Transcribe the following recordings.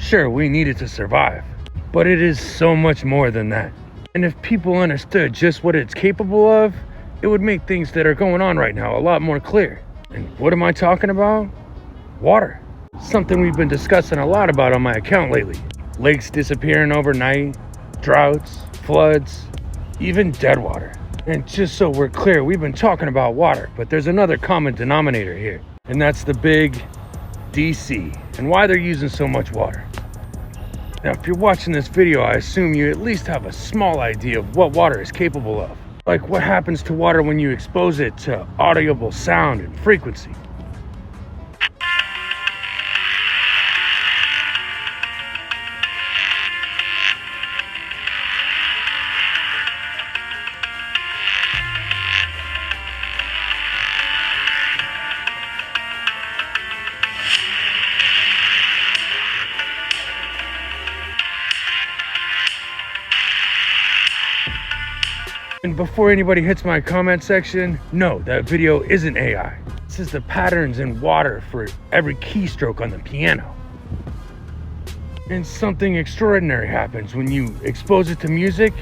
Sure, we need it to survive, but it is so much more than that. And if people understood just what it's capable of, it would make things that are going on right now a lot more clear. And what am I talking about? Water. Something we've been discussing a lot about on my account lately. Lakes disappearing overnight, droughts, floods, even dead water. And just so we're clear, we've been talking about water, but there's another common denominator here, and that's the big DC, and why they're using so much water. Now, if you're watching this video, I assume you at least have a small idea of what water is capable of. Like what happens to water when you expose it to audible sound and frequency. And before anybody hits my comment section, no, that video isn't AI. This is the patterns in water for every keystroke on the piano. And something extraordinary happens when you expose it to music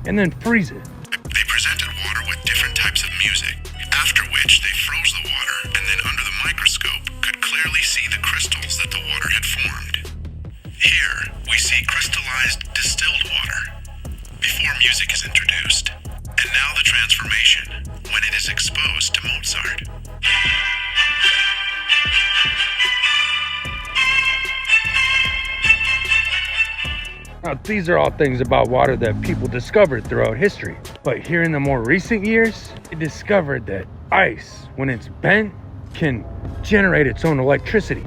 and then freeze it. They presented water with different types of music, after which they froze the water and then under the microscope could clearly see the crystals that the water had formed. Here, we see crystallized distilled water before music is introduced. And now the transformation when it is exposed to Mozart. Now, these are all things about water that people discovered throughout history. But here in the more recent years, they discovered that ice, when it's bent, can generate its own electricity.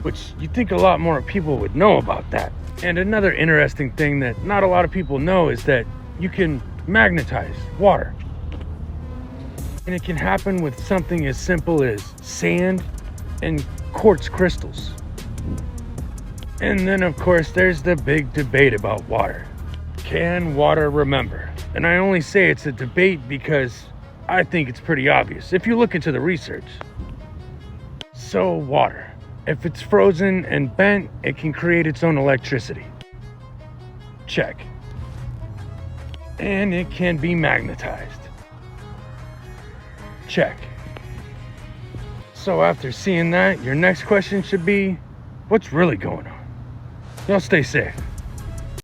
Which you think a lot more people would know about that. And another interesting thing that not a lot of people know is that you can magnetize water. And it can happen with something as simple as sand and quartz crystals. And then of course there's the big debate about water. Can water remember? And I only say it's a debate because I think it's pretty obvious if you look into the research. So water, if it's frozen and bent, it can create its own electricity. Check. And it can be magnetized. Check. So after seeing that, your next question should be, what's really going on? Y'all stay safe.